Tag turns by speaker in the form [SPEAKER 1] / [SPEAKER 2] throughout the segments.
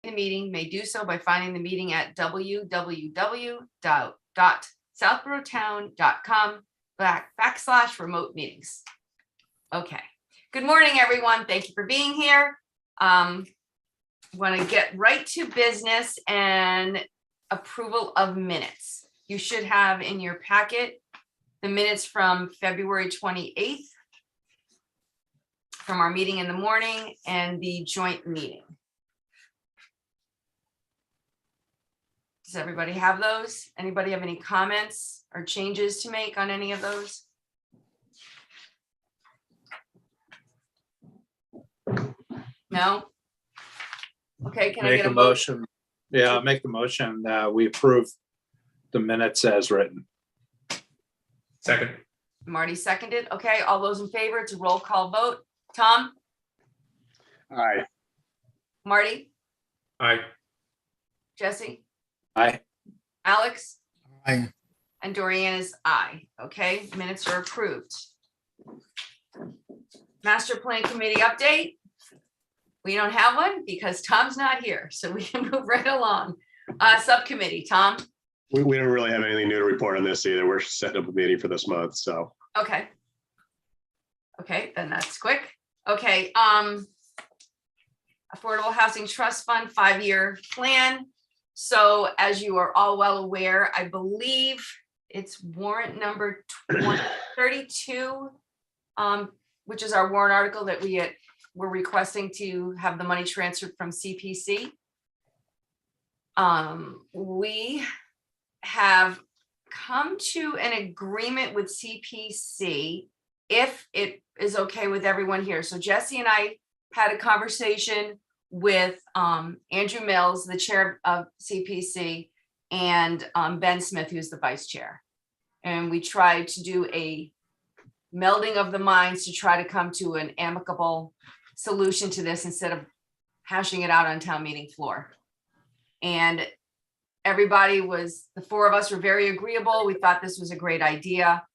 [SPEAKER 1] the meeting may do so by finding the meeting at www.southboroughtown.com/remote meetings. Okay. Good morning, everyone. Thank you for being here. Want to get right to business and approval of minutes. You should have in your packet the minutes from February 28th from our meeting in the morning and the joint meeting. Does everybody have those? Anybody have any comments or changes to make on any of those? No? Okay, can I
[SPEAKER 2] Make
[SPEAKER 1] get
[SPEAKER 2] a motion? Yeah, I'll make the motion that we approve the minutes as written.
[SPEAKER 3] Second.
[SPEAKER 1] Marty seconded. Okay, all those in favor, it's a roll call vote. Tom?
[SPEAKER 3] Aye.
[SPEAKER 1] Marty?
[SPEAKER 3] Aye.
[SPEAKER 1] Jesse?
[SPEAKER 2] Aye.
[SPEAKER 1] Alex?
[SPEAKER 4] Aye.
[SPEAKER 1] And Dorian is aye. Okay, minutes are approved. Master Plan Committee update. We don't have one because Tom's not here, so we can move right along. Subcommittee, Tom?
[SPEAKER 5] We don't really have anything new to report on this either. We're setting up a meeting for this month, so.
[SPEAKER 1] Okay. Okay, then that's quick. Okay, Affordable Housing Trust Fund 5-year plan. So as you are all well aware, I believe it's warrant number 32, which is our warrant article that we're requesting to have the money transferred from CPC. We have come to an agreement with CPC if it is okay with everyone here. So Jesse and I had a conversation with Andrew Mills, the chair of CPC, and Ben Smith, who's the vice chair. And we tried to do a melding of the minds to try to come to an amicable solution to this instead of hashing it out on town meeting floor. And everybody the four of us were very agreeable. We thought this was a great idea,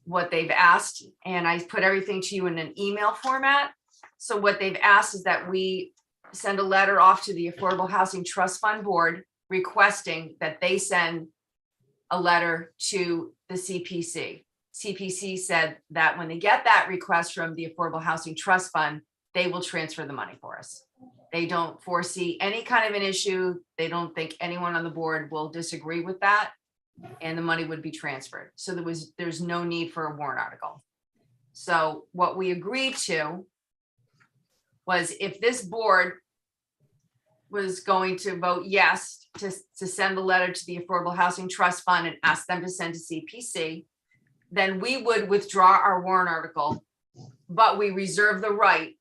[SPEAKER 1] what they've asked. And I put everything to you in an email format. So what they've asked is that we send a letter off to the Affordable Housing Trust Fund Board requesting that they send a letter to the CPC. CPC said that when they get that request from the Affordable Housing Trust Fund, they will transfer the money for us. They don't foresee any kind of an issue. They don't think anyone on the board will disagree with that, and the money would be transferred. So there's no need for a warrant article. So what we agreed to was if this board was going to vote yes to send the letter to the Affordable Housing Trust Fund and ask them to send to CPC, then we would withdraw our warrant article, but we reserve the right,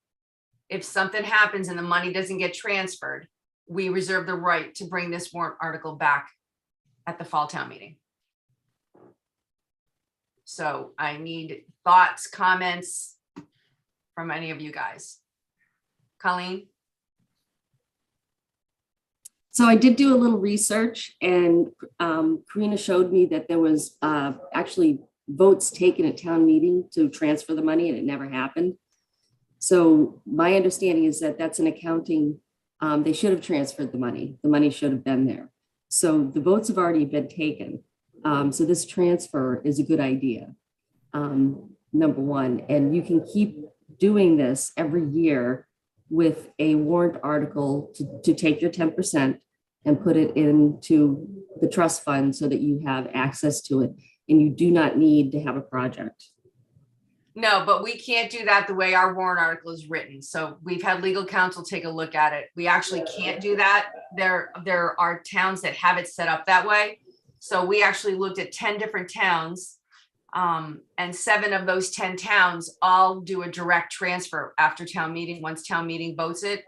[SPEAKER 1] if something happens and the money doesn't get transferred, we reserve the right to bring this warrant article back at the fall town meeting. So I need thoughts, comments from any of you guys. Colleen?
[SPEAKER 6] So I did do a little research, and Karina showed me that there was actually votes taken at town meeting to transfer the money, and it never happened. So my understanding is that that's an accounting, they should have transferred the money. The money should have been there. So the votes have already been taken. So this transfer is a good idea, number one. And you can keep doing this every year with a warrant article to take your 10% and put it into the trust fund so that you have access to it. And you do not need to have a project.
[SPEAKER 1] No, but we can't do that the way our warrant article is written. So we've had legal counsel take a look at it. We actually can't do that. There are towns that have it set up that way. So we actually looked at 10 different towns, and 7 of those 10 towns all do a direct transfer after town meeting, once town meeting votes it.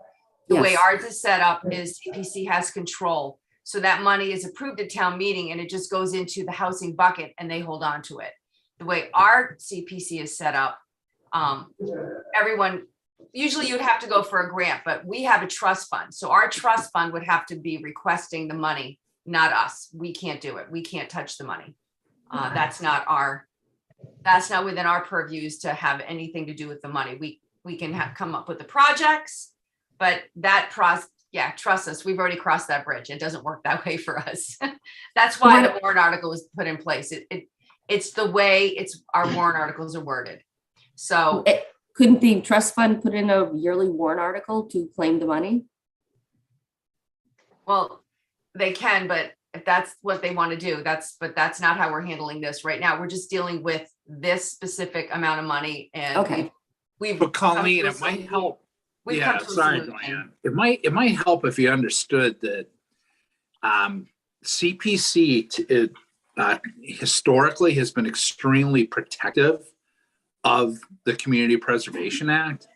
[SPEAKER 1] The way
[SPEAKER 6] Yes.
[SPEAKER 1] ours is set up is CPC has control. So that money is approved at town meeting and it just goes into the housing bucket and they hold on to it. The way our CPC is set up, everyone, usually you'd have to go for a grant, but we have a trust fund. So our trust fund would have to be requesting the money, not us. We can't do it. We can't touch the money. That's not within our purviews to have anything to do with the money. We can come up with the projects, but that Yeah, trust us, we've already crossed that bridge. It doesn't work that way for us. That's why the warrant article was put in place. It's the way our warrant articles are worded. So,
[SPEAKER 6] Couldn't the trust fund put in a yearly warrant article to claim the money?
[SPEAKER 1] well, they can, but if that's what they want to do, but that's not how we're handling this right now. We're just dealing with this specific amount of money and
[SPEAKER 6] Okay.
[SPEAKER 1] we've.
[SPEAKER 2] But
[SPEAKER 1] come to
[SPEAKER 2] Colleen,
[SPEAKER 1] a
[SPEAKER 2] it might
[SPEAKER 1] solution.
[SPEAKER 2] help.
[SPEAKER 1] We've
[SPEAKER 2] Yeah,
[SPEAKER 1] come to a
[SPEAKER 2] sorry,
[SPEAKER 1] solution.
[SPEAKER 2] Joanne. It might help if you understood that CPC historically has been extremely protective of the Community Preservation Act.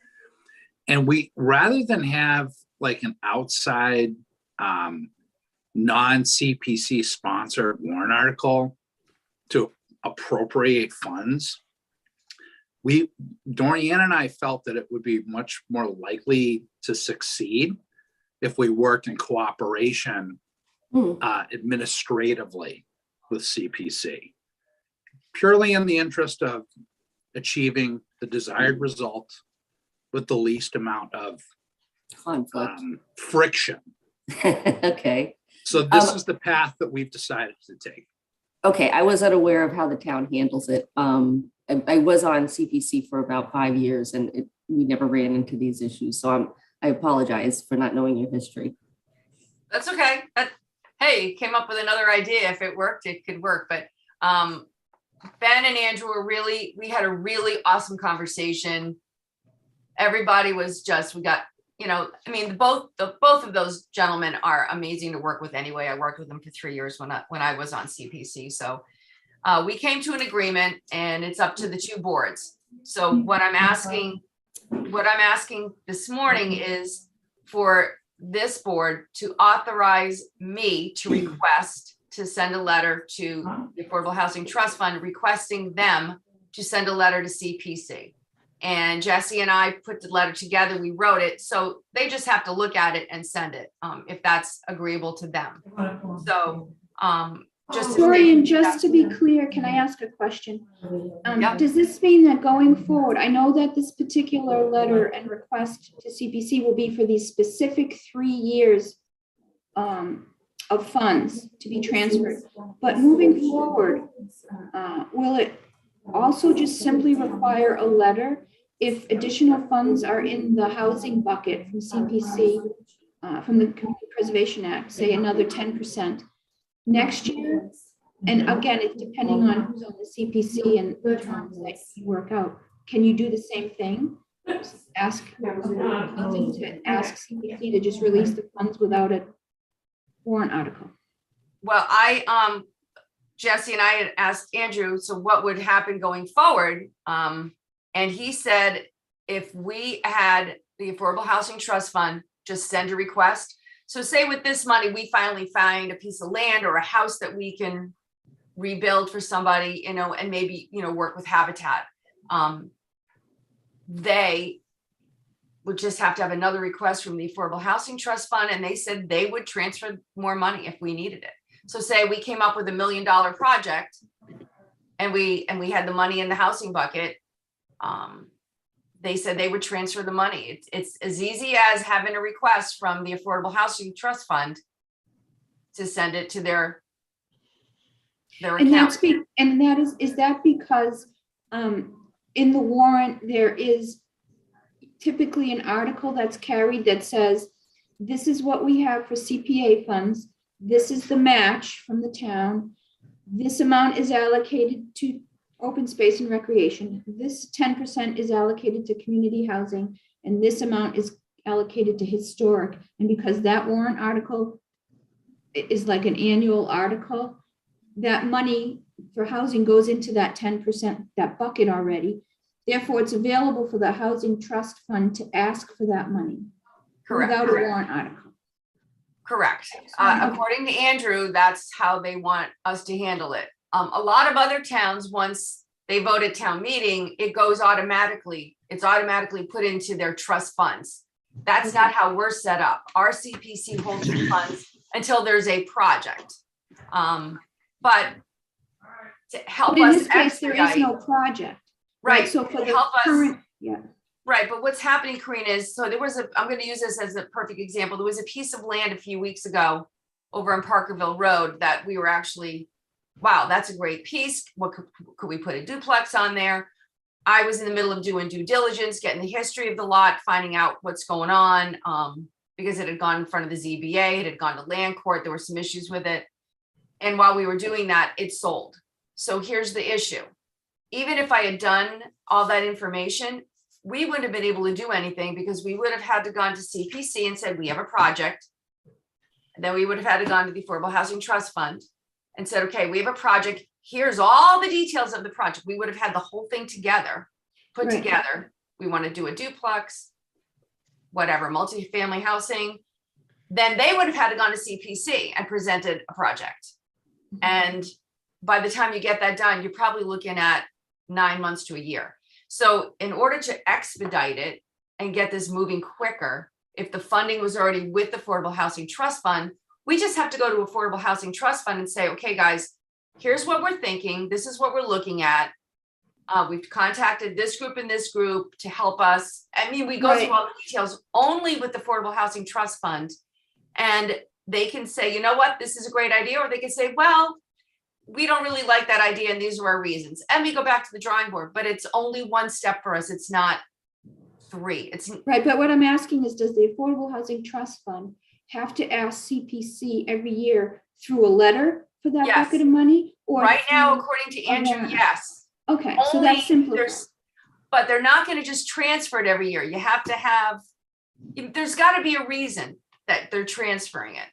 [SPEAKER 2] And we, rather than have like an outside non-CPC sponsored warrant article to appropriate funds, Dorian and I felt that it would be much more likely to succeed if we worked in cooperation administratively with CPC, purely in the interest of achieving the desired result with the least amount of
[SPEAKER 6] Conflict.
[SPEAKER 2] friction.
[SPEAKER 6] Okay.
[SPEAKER 2] So this is the path that we've decided to take.
[SPEAKER 6] Okay, I was unaware of how the town handles it. I was on CPC for about 5 years and we never ran into these issues. So I apologize for not knowing your history.
[SPEAKER 1] That's okay. Hey, came up with another idea. If it worked, it could work. But Ben and Andrew we had a really awesome conversation. Everybody was we got, I mean, both of those gentlemen are amazing to work with anyway. I worked with them for 3 years when I was on CPC. So we came to an agreement and it's up to the two boards. So what I'm asking this morning is for this board to authorize me to request to send a letter to the Affordable Housing Trust Fund, requesting them to send a letter to CPC. And Jesse and I put the letter together, we wrote it, so they just have to look at it and send it, if that's agreeable to them. So, just.
[SPEAKER 4] Dorian, just to be clear, can I ask a question?
[SPEAKER 1] Yep.
[SPEAKER 4] Does this mean that going forward, I know that this particular letter and request to CPC will be for these specific 3 years of funds to be transferred, but moving forward, will it also just simply require a letter if additional funds are in the housing bucket from CPC, from the Community Preservation Act, say another 10% next year? And again, it's depending on who's on the CPC and the terms that you work out. Can you do the same thing? Ask CPC to just release the funds without a warrant article.
[SPEAKER 1] Well, Jesse and I had asked Andrew, so what would happen going forward? And he said, if we had the Affordable Housing Trust Fund, just send a request. So say with this money, we finally find a piece of land or a house that we can rebuild for somebody, and maybe, work with Habitat. They would just have to have another request from the Affordable Housing Trust Fund. And they said they would transfer more money if we needed it. So say we came up with $1 million project and we had the money in the housing bucket. They said they would transfer the money. It's as easy as having a request from the Affordable Housing Trust Fund to send it to their account.
[SPEAKER 4] Is that because in the warrant, there is typically an article that's carried that says, this is what we have for CPA funds. This is the match from the town. This amount is allocated to open space and recreation. This 10% is allocated to community housing, and this amount is allocated to historic. And because that warrant article is like an annual article, that money for housing goes into that 10%, that bucket already. Therefore, it's available for the Housing Trust Fund to ask for that money.
[SPEAKER 1] Correct.
[SPEAKER 4] Without a warrant article.
[SPEAKER 1] Correct. According to Andrew, that's how they want us to handle it. A lot of other towns, once they vote at town meeting, it goes automatically. It's automatically put into their trust funds. That's not how we're set up. Our CPC holds the funds until there's a project. But to help
[SPEAKER 4] But in
[SPEAKER 1] us
[SPEAKER 4] this case, there is
[SPEAKER 1] expedite,
[SPEAKER 4] no project.
[SPEAKER 1] right?
[SPEAKER 4] So for
[SPEAKER 1] to
[SPEAKER 4] the
[SPEAKER 1] help us,
[SPEAKER 4] current, yeah.
[SPEAKER 1] Right, but what's happening, Karina, is, so there was I'm gonna use this as a perfect example. There was a piece of land a few weeks ago over on Parkerville Road that we were actually, wow, that's a great piece. What could we put a duplex on there? I was in the middle of doing due diligence, getting the history of the lot, finding out what's going on, because it had gone in front of the ZBA, it had gone to land court, there were some issues with it. And while we were doing that, it sold. So here's the issue. Even if I had done all that information, we wouldn't have been able to do anything because we would have had to gone to CPC and said, we have a project. And then we would have had to gone to the Affordable Housing Trust Fund and said, okay, we have a project. Here's all the details of the project. We would have had the whole thing together, put
[SPEAKER 4] Right.
[SPEAKER 1] together. We want to do a duplex, whatever, multifamily housing. Then they would have had to gone to CPC and presented a project. And by the time you get that done, you're probably looking at 9 months to a year. So in order to expedite it and get this moving quicker, if the funding was already with the Affordable Housing Trust Fund, we just have to go to Affordable Housing Trust Fund and say, okay, guys, here's what we're thinking. This is what we're looking at. We've contacted this group and this group to help us. I mean, we go
[SPEAKER 4] Right.
[SPEAKER 1] through all the details only with the Affordable Housing Trust Fund. And they can say, you know what, this is a great idea. Or they can say, well, we don't really like that idea and these are our reasons. And we go back to the drawing board, but it's only one step for us. It's not 3. It's
[SPEAKER 4] Right, but what I'm asking is, does the Affordable Housing Trust Fund have to ask CPC every year through a letter for that
[SPEAKER 1] Yes.
[SPEAKER 4] bucket of money? Or
[SPEAKER 1] right now,
[SPEAKER 4] through-
[SPEAKER 1] according to
[SPEAKER 4] a
[SPEAKER 1] Andrew,
[SPEAKER 4] warrant?
[SPEAKER 1] yes.
[SPEAKER 4] Okay, so
[SPEAKER 1] Only
[SPEAKER 4] that's simple.
[SPEAKER 1] but they're not going to just transfer it every year. You have to have, there's got to be a reason that they're transferring it.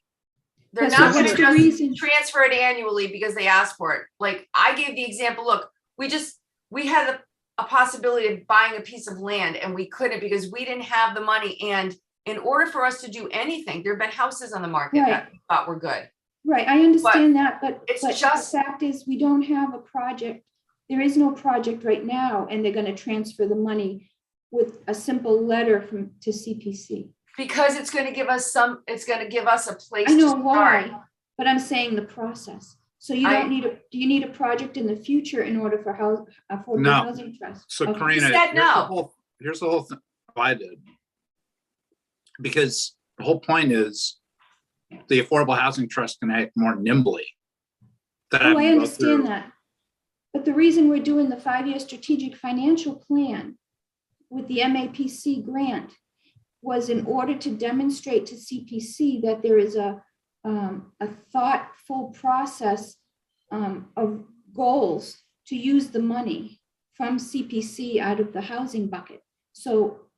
[SPEAKER 1] They're
[SPEAKER 4] Yeah,
[SPEAKER 1] not
[SPEAKER 4] so
[SPEAKER 1] going to
[SPEAKER 4] what's the
[SPEAKER 1] just
[SPEAKER 4] reason?
[SPEAKER 1] transfer it annually because they asked for it. Like I gave the example, look, we had a possibility of buying a piece of land and we couldn't because we didn't have the money. And in order for us to do anything, there've been houses on the market that we thought were good.
[SPEAKER 4] Right, I understand that, but
[SPEAKER 1] it's
[SPEAKER 4] but
[SPEAKER 1] just-
[SPEAKER 4] the fact is, we don't have a project. There is no project right now, and they're gonna transfer the money with a simple letter to CPC.
[SPEAKER 1] Because it's going to give us a place
[SPEAKER 4] I know
[SPEAKER 1] to start.
[SPEAKER 4] why, but I'm saying the process. So you
[SPEAKER 1] I-
[SPEAKER 4] don't need do you need a project in the future in order for affordable
[SPEAKER 2] No.
[SPEAKER 4] housing trust?
[SPEAKER 2] So
[SPEAKER 4] Okay.
[SPEAKER 2] Karina,
[SPEAKER 1] said no.
[SPEAKER 2] here's the whole thing I did. Because the whole point is the Affordable Housing Trust can act more nimbly. than
[SPEAKER 4] Oh,
[SPEAKER 2] having
[SPEAKER 4] I
[SPEAKER 2] to go
[SPEAKER 4] understand
[SPEAKER 2] through-
[SPEAKER 4] that. But the reason we're doing the 5-year strategic financial plan with the MAPC grant was in order to demonstrate to CPC that there is a thoughtful process of goals to use the money from CPC out of the housing bucket. So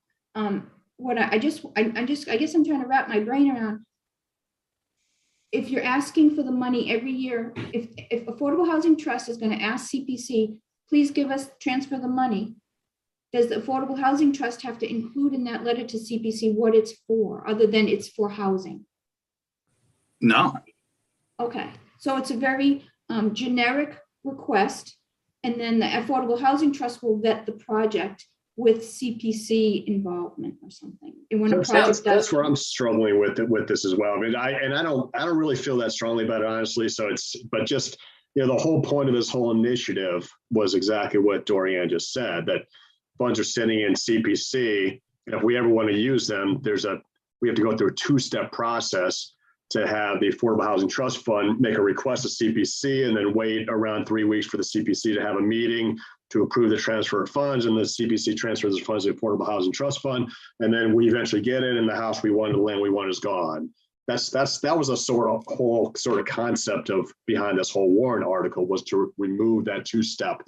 [SPEAKER 4] what I guess I'm trying to wrap my brain around. If you're asking for the money every year, if Affordable Housing Trust is going to ask CPC, please transfer the money, does the Affordable Housing Trust have to include in that letter to CPC what it's for, other than it's for housing?
[SPEAKER 2] No,
[SPEAKER 4] Okay, so it's a very generic request, and then the Affordable Housing Trust will vet the project with CPC involvement or something. And when a project
[SPEAKER 5] That's where I'm struggling with this as well. I mean, I don't really feel that strongly about it, honestly. But just, the whole point of this whole initiative was exactly what Dorianne just said, that funds are sitting in CPC. And if we ever want to use them, we have to go through a 2-step process to have the Affordable Housing Trust Fund make a request to CPC and then wait around 3 weeks for the CPC to have a meeting to approve the transfer of funds, and the CPC transfers the funds to the Affordable Housing Trust Fund. And then we eventually get it, and the house we wanted, the land we want is gone. That was a whole concept of behind this whole Warren article, was to remove that 2-step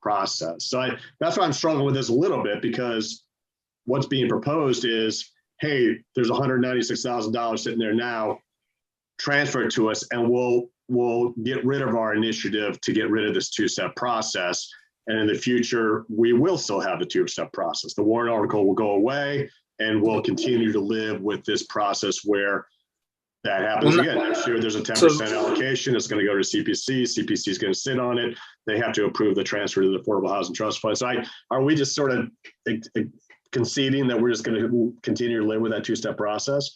[SPEAKER 5] process. So that's why I'm struggling with this a little bit, because what's being proposed is, hey, there's $196,000 sitting there now, transfer it to us, and we'll get rid of our initiative to get rid of this 2-step process. And in the future, we will still have the 2-step process. The Warren article will go away, and we'll continue to live with this process where that happens again. Next year, there's a 10% allocation. It's going to go to CPC. CPC is going to sit on it. They have to approve the transfer to the Affordable Housing Trust Fund. So are we just sort of conceding that we're just going to continue to live with that 2-step process?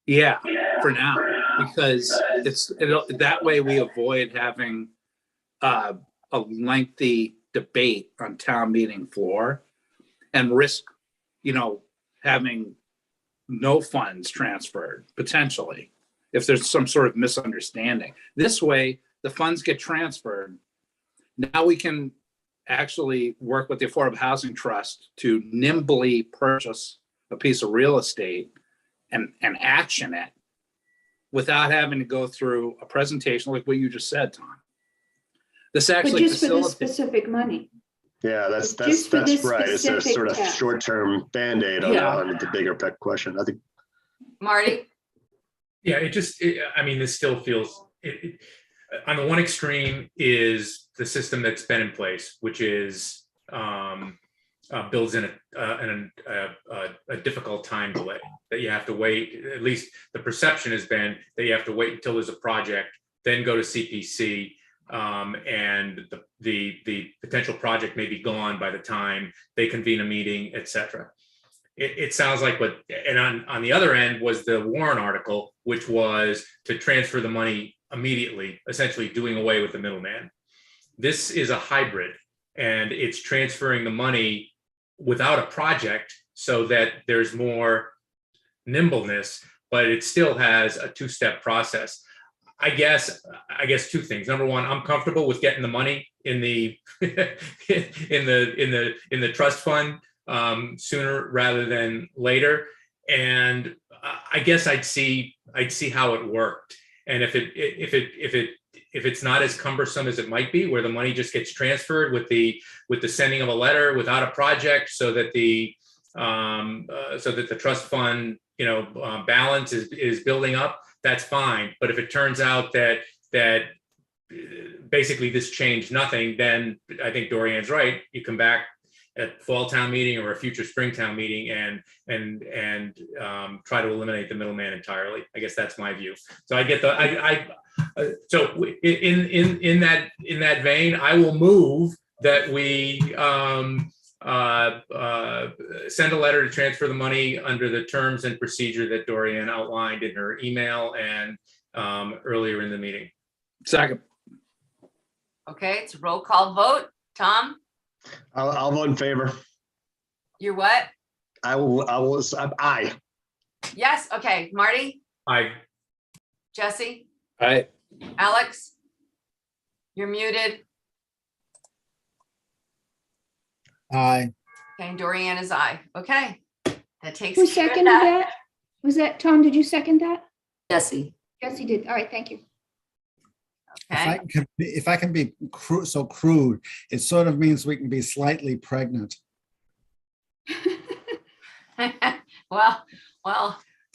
[SPEAKER 2] yeah, for now, because that way we avoid having a lengthy debate on town meeting floor and risk, having no funds transferred potentially, if there's some sort of misunderstanding. This way, the funds get transferred. Now we can actually work with the Affordable Housing Trust to nimbly purchase a piece of real estate and action it without having to go through a presentation like what you just said, Tom. This
[SPEAKER 4] But
[SPEAKER 2] actually
[SPEAKER 4] just for this
[SPEAKER 2] facilitates.
[SPEAKER 4] specific money.
[SPEAKER 5] Yeah, that's
[SPEAKER 4] Just for this
[SPEAKER 5] right. It's a
[SPEAKER 4] specific
[SPEAKER 5] sort of
[SPEAKER 4] task.
[SPEAKER 5] short-term Band-Aid on,
[SPEAKER 6] Yeah.
[SPEAKER 5] on the bigger question. I think
[SPEAKER 1] Marty?
[SPEAKER 3] Yeah, I mean, this still feels, on the one extreme is the system that's been in place, which is builds in a difficult time delay that you have to wait. At least the perception has been that you have to wait until there's a project, then go to CPC, and the potential project may be gone by the time they convene a meeting, et cetera. It sounds like and on the other end was the Warren article, which was to transfer the money immediately, essentially doing away with the middleman. This is a hybrid, and it's transferring the money without a project so that there's more nimbleness, but it still has a two-step process. I guess two things. Number one, I'm comfortable with getting the money in the in the trust fund sooner rather than later, and I guess I'd see how it worked. And if it's not as cumbersome as it might be, where the money just gets transferred with the sending of a letter without a project, so that the trust fund balance is building up, that's fine. But if it turns out that basically this changed nothing, then I think Dorian's right. You come back at fall town meeting or a future spring town meeting and try to eliminate the middleman entirely. I guess that's my view. So I get so in that vein, I will move that we send a letter to transfer the money under the terms and procedure that Dorian outlined in her email and earlier in the meeting.
[SPEAKER 2] Second.
[SPEAKER 1] Okay, it's a roll call vote. Tom,
[SPEAKER 5] I'll vote in favor.
[SPEAKER 1] you're what?
[SPEAKER 5] Aye.
[SPEAKER 1] Yes, okay. Marty,
[SPEAKER 3] I
[SPEAKER 1] Jesse,
[SPEAKER 2] Aye.
[SPEAKER 1] Alex, you're muted.
[SPEAKER 7] Aye.
[SPEAKER 1] Okay, Dorian is aye. Okay, that takes
[SPEAKER 4] Who
[SPEAKER 1] care of
[SPEAKER 4] seconded that? Was that Tom? Did you second that?
[SPEAKER 6] Jesse.
[SPEAKER 4] Yes, he did. All right, thank you.
[SPEAKER 1] Okay,
[SPEAKER 7] If I can be so crude, it sort of means we can be slightly pregnant.
[SPEAKER 1] well,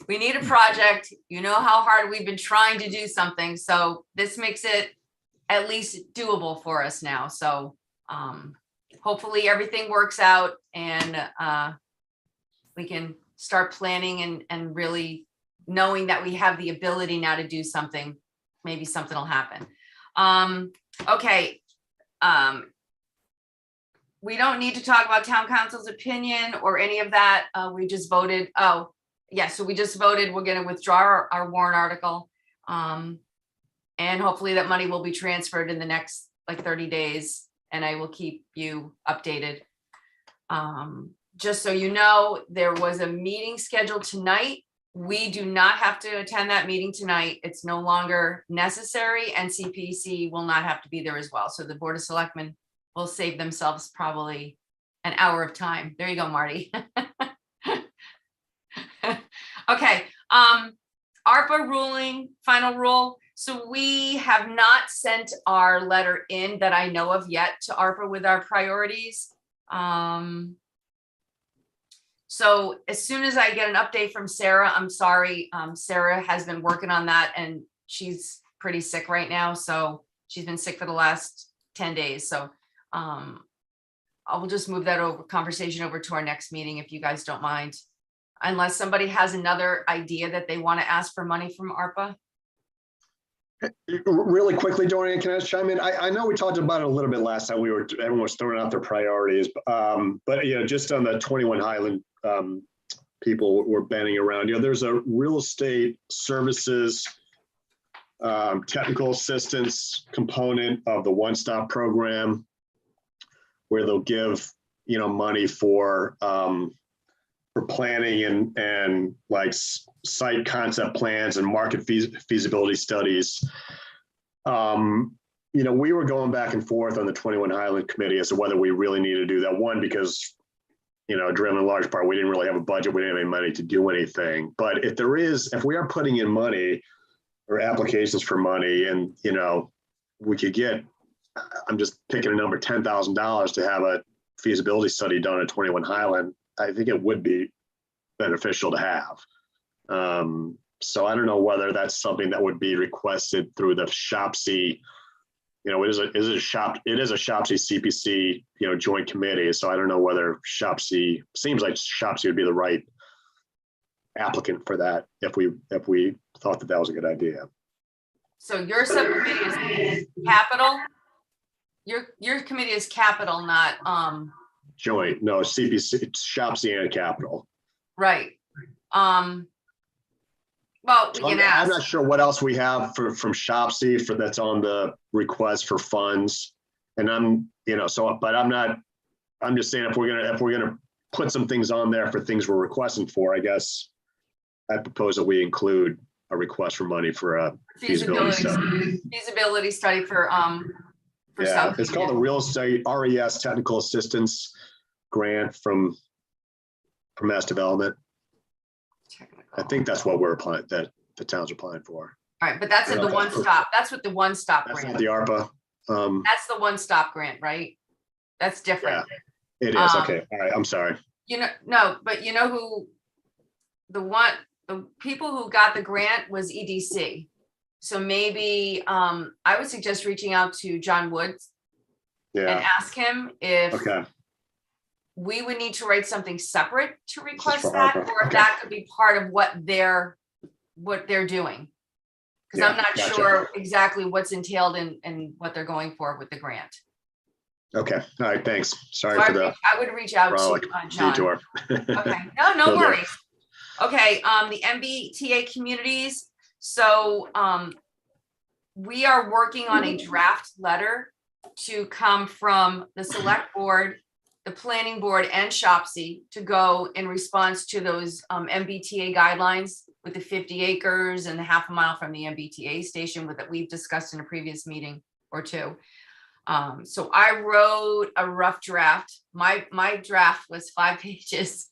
[SPEAKER 1] we need a project. You know how hard we've been trying to do something, so this makes it at least doable for us now. So hopefully everything works out and we can start planning and really knowing that we have the ability now to do something. Maybe something will happen. Okay. We don't need to talk about town council's opinion or any of that. We just voted. Oh, yeah. So we just voted. We're going to withdraw our warrant article. And hopefully that money will be transferred in the next like 30 days. And I will keep you updated. Just so you know, there was a meeting scheduled tonight. We do not have to attend that meeting tonight. It's no longer necessary, and CPC will not have to be there as well. So the Board of Selectmen will save themselves probably an hour of time. There you go, Marty. Okay, ARPA ruling, final rule. So we have not sent our letter in that I know of yet to ARPA with our priorities. So as soon as I get an update from Sarah, I'm sorry, Sarah has been working on that and she's pretty sick right now. So she's been sick for the last 10 days. So I will just move that conversation over to our next meeting if you guys don't mind. Unless somebody has another idea that they want to ask for money from ARPA.
[SPEAKER 5] Really quickly, Dorian, can I just chime in? I know we talked about it a little bit last time. Everyone was throwing out their priorities, but just on the 21 Highland people were banding around. There's a real estate services technical assistance component of the one-stop program where they'll give money for for planning and like site concept plans and market feasibility studies. We were going back and forth on the 21 Highland Committee as to whether we really need to do that. One, because, driven in large part, we didn't really have a budget. We didn't have any money to do anything. But if we are putting in money or applications for money and, we could get, I'm just picking a number, $10,000 to have a feasibility study done at 21 Highland, I think it would be beneficial to have. So I don't know whether that's something that would be requested through the Shopc. It is a Shopc CPC, joint committee. So I don't know whether Shopc, seems like Shopc would be the right applicant for that if we thought that was a good idea.
[SPEAKER 1] So your subcommittee is capital? Your committee is capital, not
[SPEAKER 5] Joint, no, CPC, it's Shopc and capital.
[SPEAKER 1] right. Well, we can
[SPEAKER 5] I'm
[SPEAKER 1] ask.
[SPEAKER 5] not sure what else we have from Shopc that's on the request for funds. And I'm just saying if we're gonna put some things on there for things we're requesting for, I guess I propose that we include a request for money for a feasibility study.
[SPEAKER 1] Feasibility study for
[SPEAKER 5] Yeah,
[SPEAKER 1] South.
[SPEAKER 5] it's called the Real Estate RES Technical Assistance Grant from Mass Development. I think that's what we're applying, that the town's applying for.
[SPEAKER 1] All right, but that's at the one stop. That's what the one stop
[SPEAKER 5] That's
[SPEAKER 1] grant.
[SPEAKER 5] not the ARPA.
[SPEAKER 1] That's the one stop grant, right? That's different.
[SPEAKER 5] It is, okay, all right, I'm sorry.
[SPEAKER 1] No, but who the people who got the grant was EDC. So maybe I would suggest reaching out to John Woods and
[SPEAKER 5] Yeah,
[SPEAKER 1] ask him if
[SPEAKER 5] okay,
[SPEAKER 1] we would need to write something separate to request
[SPEAKER 5] for
[SPEAKER 1] that,
[SPEAKER 5] ARPA.
[SPEAKER 1] or if
[SPEAKER 5] Okay.
[SPEAKER 1] that could be part of what they're doing. Because I'm
[SPEAKER 5] Yeah,
[SPEAKER 1] not
[SPEAKER 5] gotcha.
[SPEAKER 1] sure exactly what's entailed in what they're going for with the grant.
[SPEAKER 5] okay, all right, thanks.
[SPEAKER 1] So
[SPEAKER 5] Sorry for the
[SPEAKER 1] I would reach out
[SPEAKER 5] frolic
[SPEAKER 1] to John.
[SPEAKER 5] detour.
[SPEAKER 1] Okay, no
[SPEAKER 5] Will do.
[SPEAKER 1] worries. Okay, the MBTA communities. So we are working on a draft letter to come from the select board, the planning board, and Shopc to go in response to those MBTA guidelines with the 50 acres and the half a mile from the MBTA station that we've discussed in a previous meeting or two. So I wrote a rough draft. My draft was 5 pages.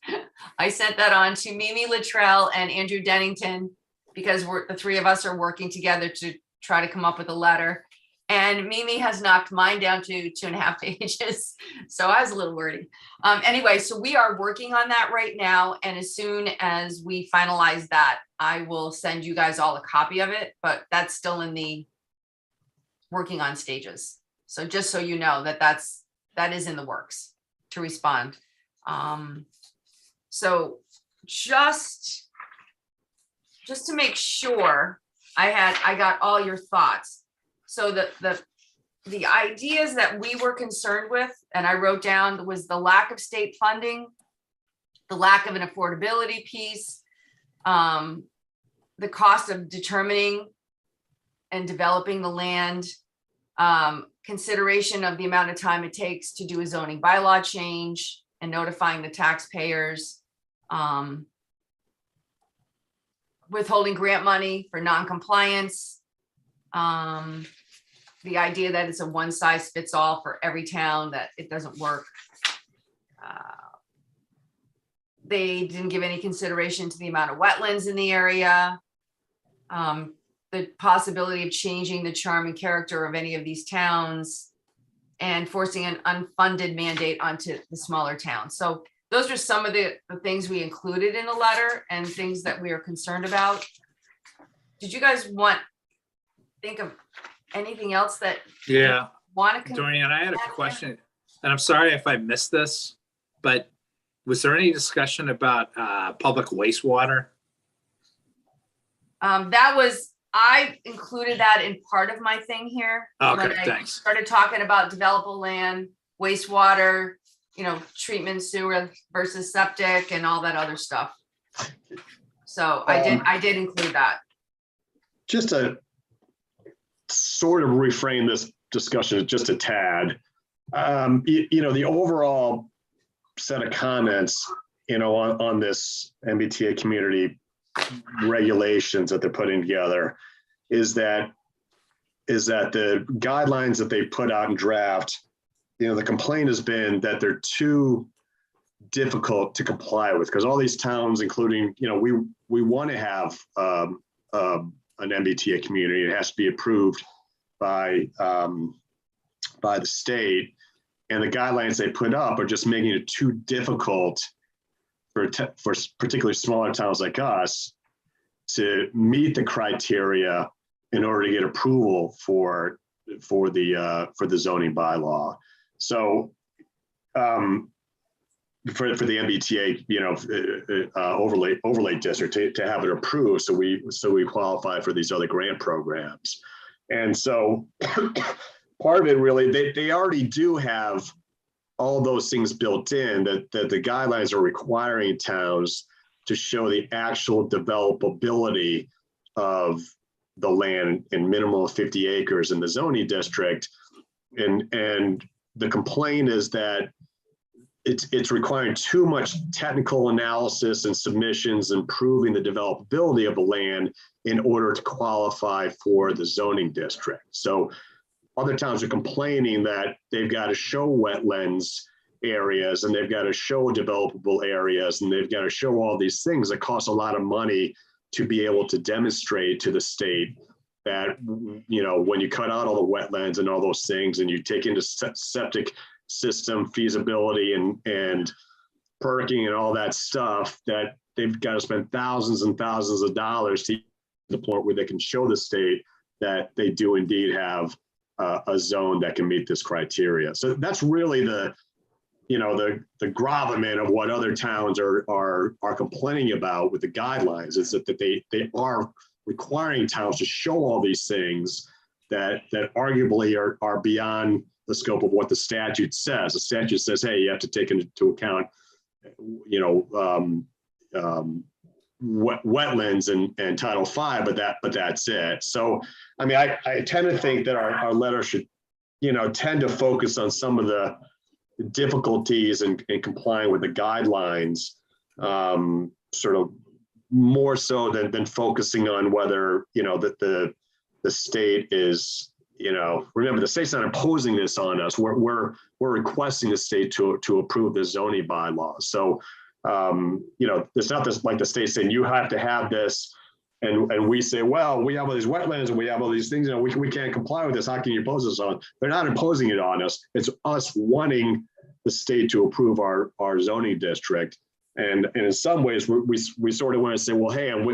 [SPEAKER 1] I sent that on to Mimi Luttrell and Andrew Dennington because the three of us are working together to try to come up with a letter. And Mimi has knocked mine down to 2.5 pages. So I was a little wordy. Anyway, so we are working on that right now. And as soon as we finalize that, I will send you guys all a copy of it, but that's still in the working on stages. So just so you know that is in the works to respond. So just to make sure I got all your thoughts. So the ideas that we were concerned with, and I wrote down, was the lack of state funding, the lack of an affordability piece, the cost of determining and developing the land, consideration of the amount of time it takes to do a zoning bylaw change and notifying the taxpayers, withholding grant money for non-compliance, the idea that it's a one size fits all for every town, that it doesn't work. They didn't give any consideration to the amount of wetlands in the area, the possibility of changing the charm and character of any of these towns, and forcing an unfunded mandate onto the smaller towns. So those are some of the things we included in the letter and things that we are concerned about. Did you guys think of anything else that
[SPEAKER 2] Yeah,
[SPEAKER 1] want to?
[SPEAKER 2] Dorian, I had a question, and I'm sorry if I missed this, but was there any discussion about public wastewater?
[SPEAKER 1] I included that in part of my thing here.
[SPEAKER 2] Okay,
[SPEAKER 1] when I
[SPEAKER 2] thanks.
[SPEAKER 1] started talking about developable land, wastewater, treatment sewer versus septic and all that other stuff. So I did include that.
[SPEAKER 5] Just to sort of reframe this discussion just a tad, the overall set of comments on this MBTA community regulations that they're putting together is that the guidelines that they put out in draft, the complaint has been that they're too difficult to comply with, because all these towns, including, we want to have an MBTA community. It has to be approved by the state, and the guidelines they put up are just making it too difficult for particularly smaller towns like us to meet the criteria in order to get approval for the zoning bylaw. So for the MBTA, overlay district to have it approved, so we qualify for these other grant programs. And so part of it really, they already do have all those things built in, that the guidelines are requiring towns to show the actual developability of the land in minimum of 50 acres in the zoning district. And the complaint is that it's requiring too much technical analysis and submissions and proving the developability of the land in order to qualify for the zoning district. So other towns are complaining that they've got to show wetlands areas, and they've got to show developable areas, and they've got to show all these things that cost a lot of money to be able to demonstrate to the state that, when you cut out all the wetlands and all those things, and you take into septic system feasibility and perking and all that stuff, that they've got to spend thousands and thousands of dollars to the point where they can show the state that they do indeed have a zone that can meet this criteria. So that's really the gravamen of what other towns are complaining about with the guidelines, is that they are requiring towns to show all these things that arguably are beyond the scope of what the statute says. The statute says, hey, you have to take into account, wetlands and Title V, but that's it. So, I mean, I tend to think that our letter should, tend to focus on some of the difficulties in complying with the guidelines, sort of more so than focusing on whether, that the state is, remember, the state's not imposing this on us. We're requesting the state to approve the zoning bylaws. So, it's not just like the state saying you have to have this, and we say, well, we have all these wetlands and we have all these things, we can't comply with this. How can you impose this on? They're not imposing it on us. It's us wanting the state to approve our zoning district. And in some ways, we sort of want to say, well, hey, we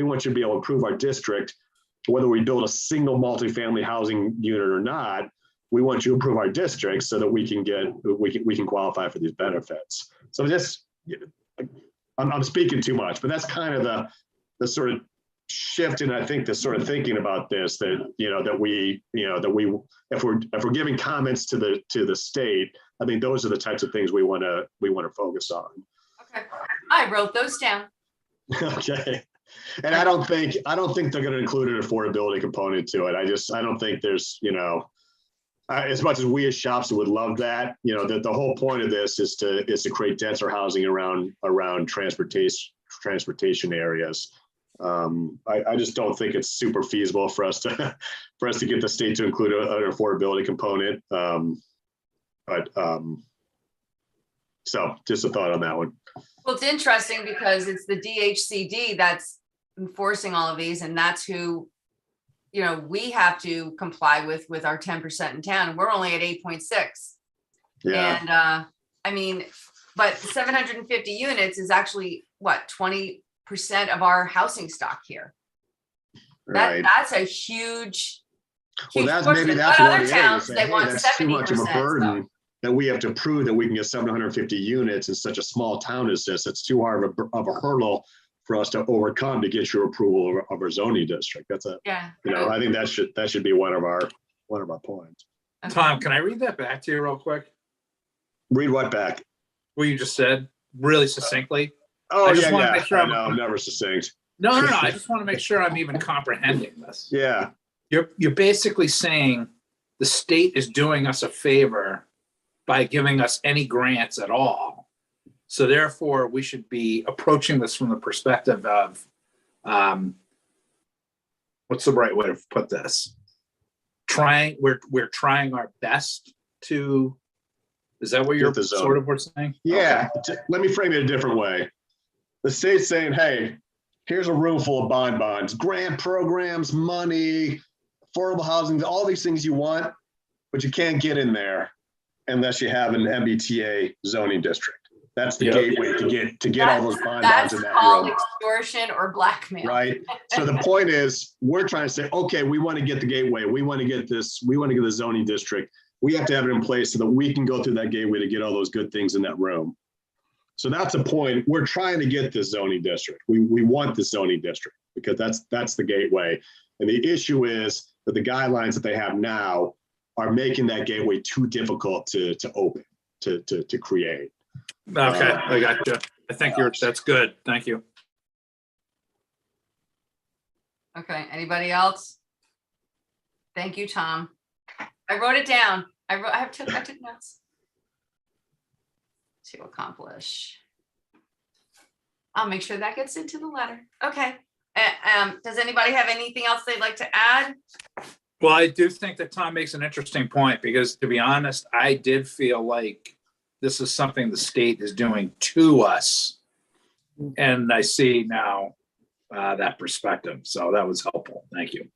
[SPEAKER 5] want you to be able to approve our district, whether we build a single multifamily housing unit or not. We want you to approve our district so that we can qualify for these benefits. So just, I'm speaking too much, but that's kind of the sort of shift in, I think, the sort of thinking about this, that if we're giving comments to the state, I think those are the types of things we want to focus on.
[SPEAKER 1] Okay, I wrote those down.
[SPEAKER 5] Okay. And I don't think they're going to include an affordability component to it. I don't think there's, as much as we as Shopc would love that, the whole point of this is to create denser housing around transportation areas. I just don't think it's super feasible for us to get the state to include an affordability component. So just a thought on that one.
[SPEAKER 1] Well, it's interesting because it's the DHCD that's enforcing all of these, and that's who, we have to comply with our 10% in town. We're only at 8.6.
[SPEAKER 5] Yeah.
[SPEAKER 1] And I mean, but 750 units is actually what, 20% of our housing stock here.
[SPEAKER 5] Right.
[SPEAKER 1] That's a huge.
[SPEAKER 5] Well, that's
[SPEAKER 1] portion.
[SPEAKER 5] maybe that's
[SPEAKER 1] But
[SPEAKER 5] what
[SPEAKER 1] other towns, they want 70%.
[SPEAKER 5] Too much of a burden that we have to prove that we can get 750 units in such a small town as this. It's too hard of a hurdle for us to overcome to get your approval of our zoning district. That's I think that should be one of our points.
[SPEAKER 1] Okay.
[SPEAKER 2] Tom, can I read that back to you real quick?
[SPEAKER 5] Read what back?
[SPEAKER 2] What you just said, really succinctly.
[SPEAKER 5] Oh,
[SPEAKER 2] I just want to
[SPEAKER 5] yeah.
[SPEAKER 2] make sure
[SPEAKER 5] I'm never succinct.
[SPEAKER 2] No. I just want to make sure I'm even comprehending this.
[SPEAKER 5] Yeah.
[SPEAKER 2] You're basically saying the state is doing us a favor by giving us any grants at all, So therefore, we should be approaching this from the perspective of, what's the right way to put this? We're trying our best to, is that what you're
[SPEAKER 5] Get the zone.
[SPEAKER 2] sort of were saying?
[SPEAKER 5] Yeah, let me frame it a different way. The state's saying, hey, here's a room full of bonds, grant programs, money, affordable housing, all these things you want, but you can't get in there unless you have an MBTA zoning district. That's the
[SPEAKER 2] Yep.
[SPEAKER 5] gateway to get all those bonds
[SPEAKER 1] That's
[SPEAKER 5] in that
[SPEAKER 1] called
[SPEAKER 5] room.
[SPEAKER 1] extortion or blackmail.
[SPEAKER 5] Right. So the point is, we're trying to say, okay, we want to get the gateway. We want to get this. We want to get the zoning district. We have to have it in place so that we can go through that gateway to get all those good things in that room. So that's the point. We're trying to get this zoning district. We want the zoning district because that's the gateway. And the issue is that the guidelines that they have now are making that gateway too difficult to open, to create.
[SPEAKER 2] Okay, I got you. I think that's good. Thank you.
[SPEAKER 1] Okay, anybody else? Thank you, Tom. I wrote it down. I took notes. To accomplish. I'll make sure that gets into the letter. Okay. Does anybody have anything else they'd like to add?
[SPEAKER 2] Well, I do think that Tom makes an interesting point because, to be honest, I did feel like this is something the state is doing to us. And I see now that perspective. So that was helpful. Thank you.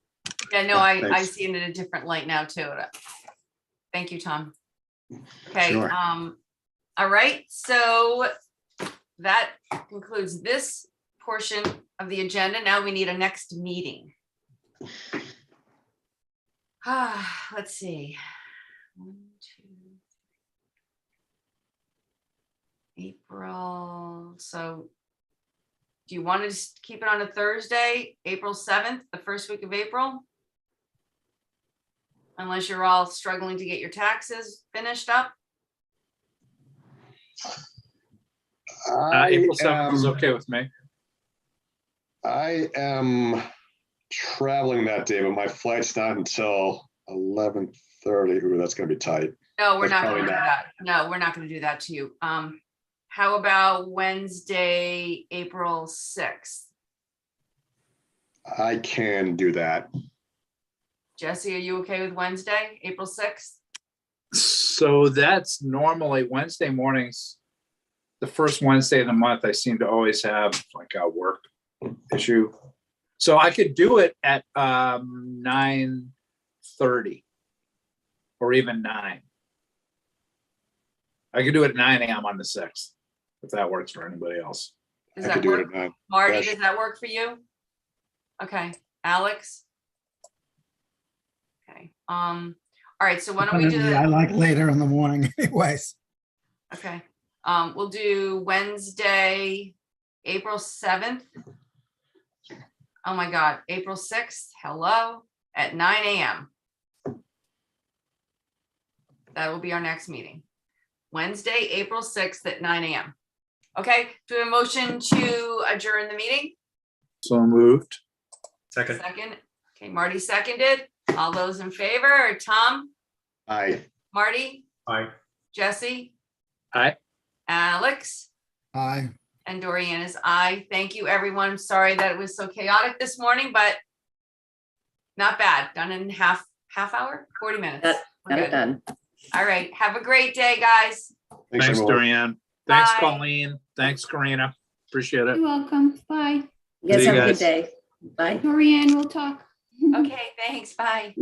[SPEAKER 1] Yeah, no,
[SPEAKER 5] Yeah,
[SPEAKER 1] I
[SPEAKER 5] thanks.
[SPEAKER 1] see it in a different light now too. Thank you, Tom. Okay,
[SPEAKER 5] Sure.
[SPEAKER 1] all right, so that concludes this portion of the agenda. Now we need a next meeting. Let's see. 1, 2, April. So do you want to just keep it on a Thursday, April 7th, the first week of April? Unless you're all struggling to get your taxes finished up.
[SPEAKER 2] April 7th is okay with me.
[SPEAKER 5] I am traveling that day, but my flight's not until 11:30. Ooh, that's gonna be tight.
[SPEAKER 1] No, we're
[SPEAKER 5] That's
[SPEAKER 1] not gonna
[SPEAKER 5] probably
[SPEAKER 1] do
[SPEAKER 5] not.
[SPEAKER 1] that. No, we're not gonna do that to you. How about Wednesday, April 6th?
[SPEAKER 5] I can do that.
[SPEAKER 1] Jesse, are you okay with Wednesday, April 6th?
[SPEAKER 2] So that's normally Wednesday mornings. The first Wednesday of the month, I seem to always have like a work issue. So I could do it at 9:30 or even 9. I could do it at 9 a.m. on the 6th, if that works for anybody else.
[SPEAKER 1] Does
[SPEAKER 5] I
[SPEAKER 1] that
[SPEAKER 5] could do it
[SPEAKER 1] work?
[SPEAKER 5] at 9.
[SPEAKER 1] Marty,
[SPEAKER 5] Yeah,
[SPEAKER 1] does that work for you? Okay, Alex? Okay, all right, so why don't we do
[SPEAKER 7] Definitely, I
[SPEAKER 1] that?
[SPEAKER 7] like later in the morning anyways.
[SPEAKER 1] Okay, we'll do Wednesday, April 7th. Oh my God, April 6th, hello, at 9 a.m. That will be our next meeting. Wednesday, April 6th at 9 a.m. Okay, do a motion to adjourn the meeting?
[SPEAKER 2] So moved.
[SPEAKER 3] Second.
[SPEAKER 1] Second. Okay, Marty seconded. All those in favor, Tom,
[SPEAKER 5] Aye.
[SPEAKER 1] Marty,
[SPEAKER 3] Aye.
[SPEAKER 1] Jesse,
[SPEAKER 2] Aye.
[SPEAKER 1] Alex,
[SPEAKER 7] Aye.
[SPEAKER 1] and Dorian is aye. Thank you, everyone. I'm sorry that it was so chaotic this morning, but not bad. Done in half hour, 40 minutes. We're
[SPEAKER 6] Got it
[SPEAKER 1] good.
[SPEAKER 6] done.
[SPEAKER 1] All right. Have a great day, guys.
[SPEAKER 2] Thanks,
[SPEAKER 5] everyone.
[SPEAKER 2] Dorian. Thanks,
[SPEAKER 1] Bye.
[SPEAKER 2] Colleen. Thanks, Karina. Appreciate it.
[SPEAKER 4] You're welcome. Bye.
[SPEAKER 6] You guys
[SPEAKER 2] See you
[SPEAKER 6] have a
[SPEAKER 2] guys.
[SPEAKER 6] good day. Bye.
[SPEAKER 4] Dorian, we'll talk.
[SPEAKER 1] Okay, thanks. Bye.